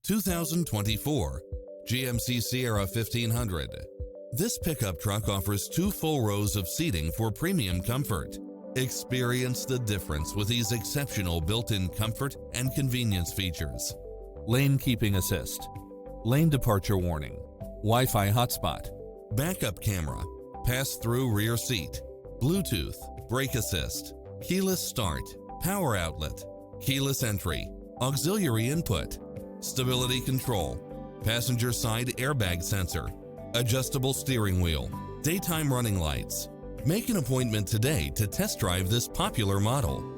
2024 GMC Sierra 1500. This pickup truck offers 2 full rows of seating for premium comfort. Experience the difference with these exceptional built-in comfort and convenience features. Lane keeping assist, lane departure warning, Wi-Fi hotspot, backup camera, pass-through rear seat, Bluetooth, brake assist, keyless start, power outlet, keyless entry, auxiliary input, stability control, passenger side airbag sensor, adjustable steering wheel, daytime running lights. Make an appointment today to test drive this popular model.